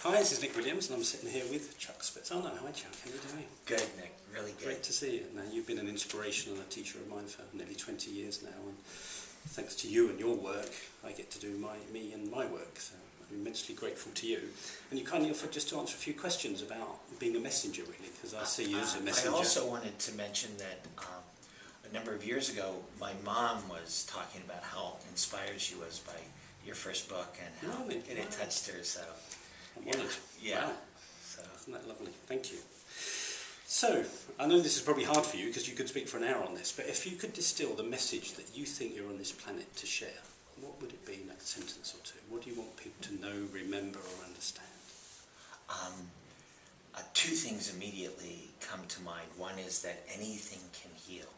Hi, this is Nick Williams, and I'm sitting here with Chuck Spezzano. Hi, Chuck. How are you doing? Good, Nick. Really good. Great to see you. Now, you've been an inspiration and a teacher of mine for nearly 20 years now, and thanks to you and your work, I get to do me and my work. So I'm immensely grateful to you. And you kindly offered just to answer a few questions about being a messenger, really, because I see you as a messenger. I also wanted to mention that a number of years ago, my mom was talking about how inspired she was by your first book and how it had touched her. So. I'm honoured. Yeah. Wow. So, isn't that lovely? Thank you. So, I know this is probably hard for you because you could speak for an hour on this, but if you could distill the message that you think you're on this planet to share, what would it be in a sentence or two? What do you want people to know, remember, or understand? Two things immediately come to mind. One is that anything can heal,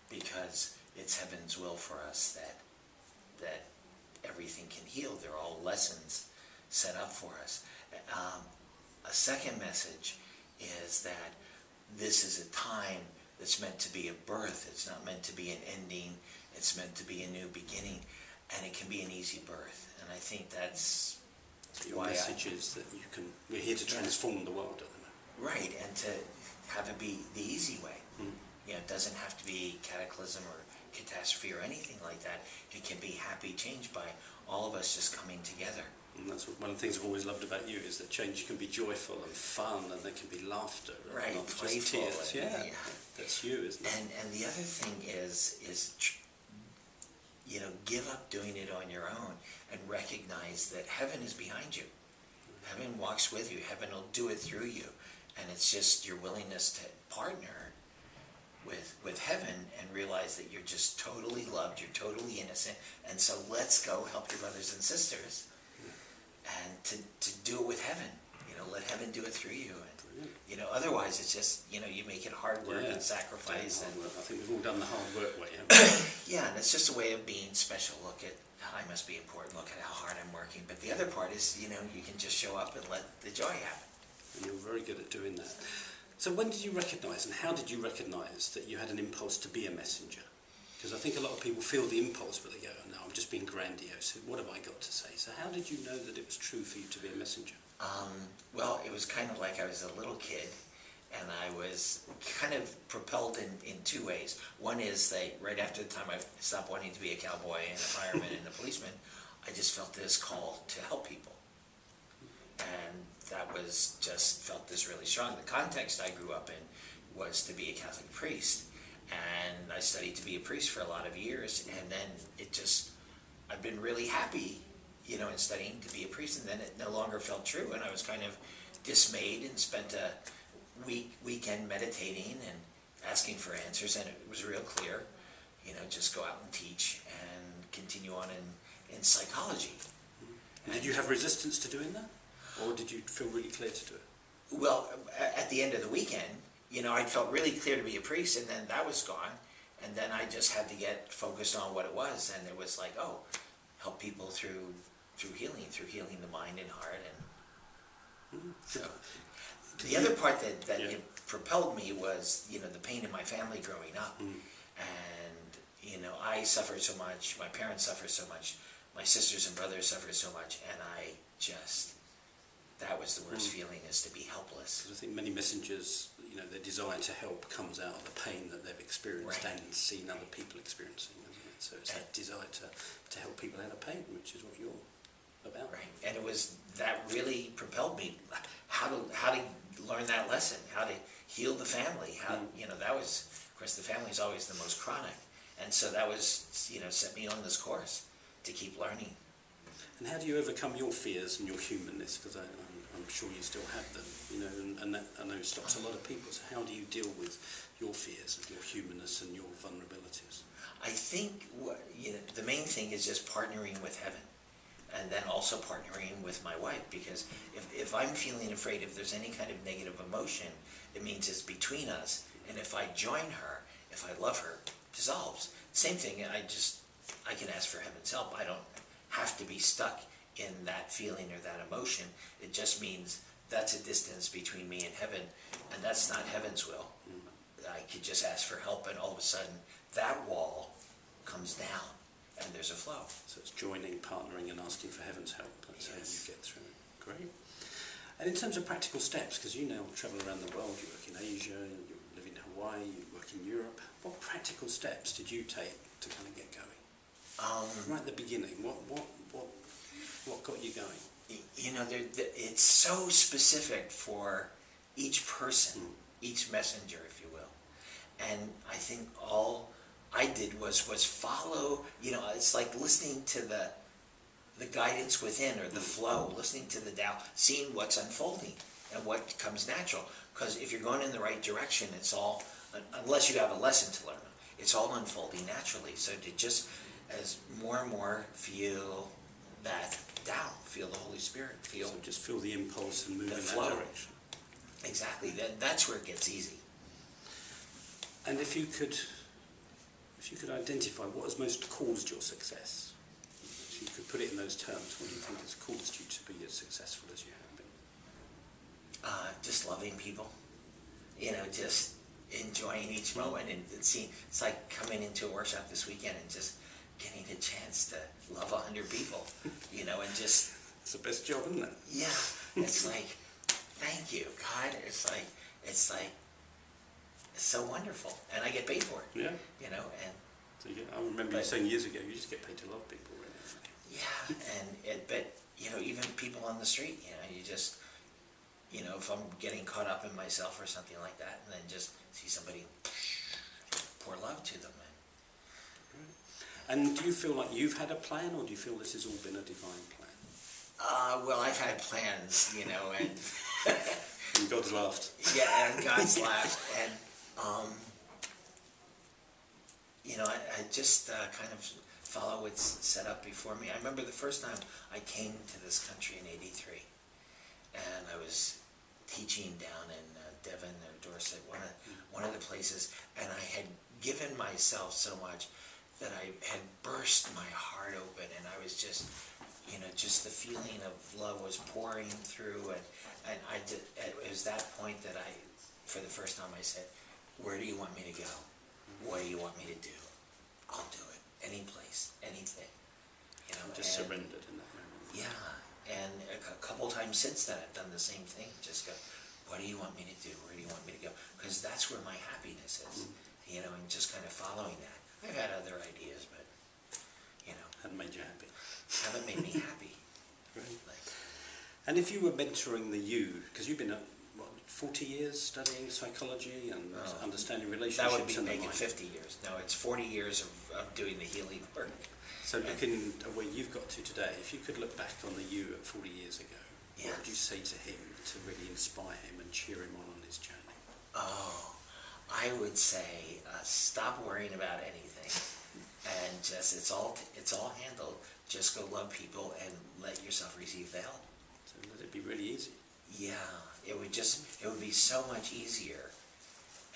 because it's heaven's will for us that everything can heal. They're all lessons set up for us. A second message is that this is a time that's meant to be a birth. It's not meant to be an ending. It's meant to be a new beginning, and it can be an easy birth. And I think that's your message is that we're here to transform the world at the moment. Right, and to have it be the easy way. You know, it doesn't have to be cataclysm or catastrophe or anything like that. It can be happy change by all of us just coming together. And that's one of the things I've always loved about you, is that change can be joyful and fun, and there can be laughter, right? Not Playful, just tears. Yeah, that's you, isn't it? And the other thing is you know, give up doing it on your own and recognize that heaven is behind you. Heaven walks with you. Heaven will do it through you, and it's just your willingness to partner with heaven and realize that you're just totally loved. You're totally innocent, and so let's go help your brothers and sisters. And to do it with heaven, you know, let heaven do it through you. And, you know, otherwise it's just, you know, you make it hard work and sacrifice. And I think we've all done the hard work way, haven't we? Yeah, and it's just a way of being special. Look at, I must be important. Look at how hard I'm working. But the other part is, you know, you can just show up and let the joy happen. And you're very good at doing that. So when did you recognise, and how did you recognise that you had an impulse to be a messenger? Because I think a lot of people feel the impulse, but they go, oh, no, I'm just being grandiose. What have I got to say? So how did you know that it was true for you to be a messenger? Well, it was kind of like I was a little kid, and I was kind of propelled in two ways. One is that right after the time I stopped wanting to be a cowboy and a fireman and a policeman, I just felt this call to help people. And that was just felt this really strong. The context I grew up in was to be a Catholic priest. And I studied to be a priest for a lot of years, and then I've been really happy, you know, in studying to be a priest, and then it no longer felt true, and I was kind of dismayed and spent a weekend meditating and asking for answers, and it was real clear, you know, just go out and teach and continue on in psychology. Did you have resistance to doing that, or did you feel really clear to do it? Well, at the end of the weekend, you know, I felt really clear to be a priest, and then that was gone. And then I just had to get focused on what it was, and it was like, oh, help people through healing the mind and heart. And so the other part that it propelled me was, you know, the pain in my family growing up. And, you know, I suffered so much, my parents suffered so much, my sisters and brothers suffered so much, and that was the worst feeling, is to be helpless. Because I think many messengers, you know, their desire to help comes out of the pain that they've experienced and seen other people experiencing, isn't it? So it's that desire to help people out of pain, which is what you're about. Right, and it was, that really propelled me, how to learn that lesson, how to heal the family, how, you know, that was, of course, the family is always the most chronic, and so that was, you know, set me on this course to keep learning. And how do you overcome your fears and your humanness? Because I'm sure you still have them, you know, and that, I know, stops a lot of people. So how do you deal with your fears and your humanness and your vulnerabilities? I think you know, the main thing is just partnering with heaven, and then also partnering with my wife, because if I'm feeling afraid, if there's any kind of negative emotion, it means it's between us. And if I join her, if I love her, it dissolves. Same thing, I can ask for heaven's help. I don't have to be stuck in that feeling or that emotion. It just means that's a distance between me and heaven, and that's not heaven's will. I could just ask for help, and all of a sudden that wall comes down and there's a flow. So it's joining, partnering, and asking for heaven's help. That's how you get through it. Great. And in terms of practical steps, because you now travel around the world, you work in Asia, you live in Hawaii, you work in Europe, what practical steps did you take to kind of get going? Right at the beginning, what got you going? You know, it's so specific for each person, each messenger, if you will. And I think all I did was follow, you know, it's like listening to the guidance within, or the flow, listening to the Tao, seeing what's unfolding and what comes natural. Because if you're going in the right direction, it's all, unless you have a lesson to learn, it's all unfolding naturally. So to just, as more and more, feel that Tao, feel the Holy Spirit, feel. So just feel the impulse and move in flow. that direction. Exactly. That's where it gets easy. And if you could identify what has most caused your success, if you could put it in those terms, what do you think has caused you to be as successful as you have been? Just loving people, you know, just enjoying each moment, and seeing, it's like coming into a workshop this weekend and just getting a chance to love 100 people, you know, and just... It's the best job, isn't it? Yeah, it's like, thank you, God. It's so wonderful, and I get paid for it. Yeah. You know, and... So I remember you saying years ago, you just get paid to love people, really. Yeah, but, you know, even people on the street, you know, you just... You know, if I'm getting caught up in myself or something like that, and then just see somebody pour love to them. And do you feel like you've had a plan, or do you feel this has all been a divine plan? Well, I've had plans, you know, and... And God's laughed. Yeah, and God's laughed, and, you know, I just kind of follow what's set up before me. I remember the first time I came to this country in '83, and I was teaching down in Devon or Dorset, one of the places, and I had given myself so much that I had burst my heart open, and I was just, you know, just the feeling of love was pouring through, and it was that point that for the first time I said, where do you want me to go? What do you want me to do? I'll do it. Any place, anything. You know, Just surrendered in that moment. Yeah, and a couple times since then I've done the same thing. Just go, what do you want me to do? Where do you want me to go? Because that's where my happiness is, you know, and just kind of following that. I've had other ideas, but, you know. Hadn't made you happy. Haven't made me happy. Right. Like, And if you were mentoring the you, because you've been, 40 years studying psychology and understanding relationships. that would be and the making mind. 50 years. No, it's 40 years of doing the healing work. So looking at where you've got to today, if you could look back on the you at 40 years ago, what would you say to him to really inspire him and cheer him on his journey? Oh, I would say stop worrying about anything, and just it's all handled. Just go love people and let yourself receive the help. So let it be really easy. Yeah, it would be so much easier.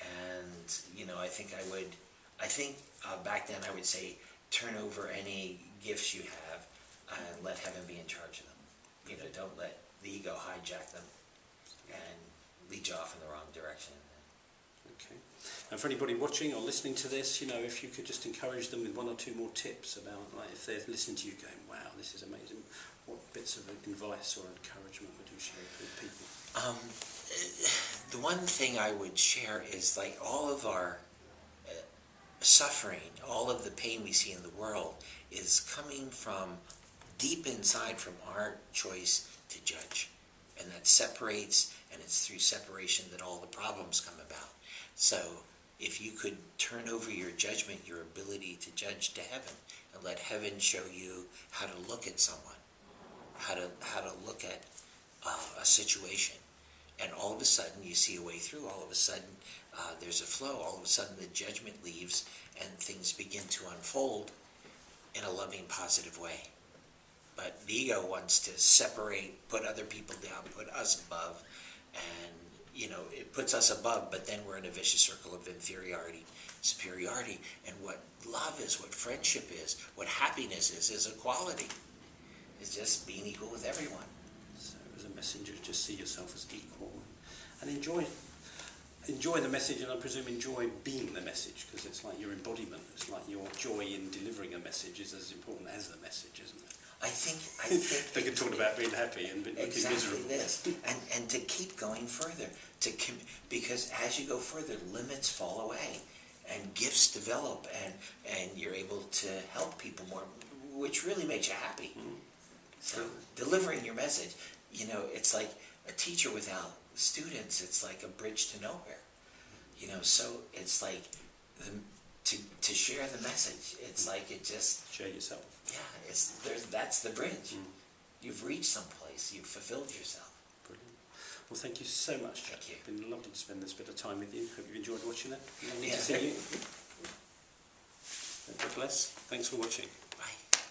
And, you know, I think back then I would say turn over any gifts you have and let heaven be in charge of them. You know, don't let the ego hijack them and lead you off in the wrong direction. Okay. And for anybody watching or listening to this, you know, if you could just encourage them with one or two more tips about, like, if they're listening to you going, wow, this is amazing, what bits of advice or encouragement would you share with people? The one thing I would share is, like, all of our suffering, all of the pain we see in the world is coming from deep inside, from our choice to judge. And that separates, and it's through separation that all the problems come about. So if you could turn over your judgment, your ability to judge, to heaven, and let heaven show you how to look at someone, how to look at a situation, and all of a sudden you see a way through. All of a sudden there's a flow. All of a sudden the judgment leaves and things begin to unfold in a loving, positive way. But the ego wants to separate, put other people down, put us above, and, you know, it puts us above, but then we're in a vicious circle of inferiority, superiority. And what love is, what friendship is, what happiness is equality. It's just being equal with everyone. So as a messenger, just see yourself as equal and enjoy the message, and I presume enjoy being the message, because it's like your embodiment. It's like your joy in delivering a message is as important as the message, isn't it? I think They could talk about being happy and looking exactly miserable. this, and to keep going further, because as you go further, limits fall away, and gifts develop, and you're able to help people more, which really makes you happy. So delivering your message, you know, it's like a teacher without students. It's like a bridge to nowhere. You know, so it's like to share the message. It's like it just Share yourself. that's the bridge. You've reached someplace. You've fulfilled yourself. Brilliant. Well, thank you so much. Thank you. It's been lovely to spend this bit of time with you. Hope you've enjoyed watching it. Lovely Yeah. to see you. God bless. Thanks for watching.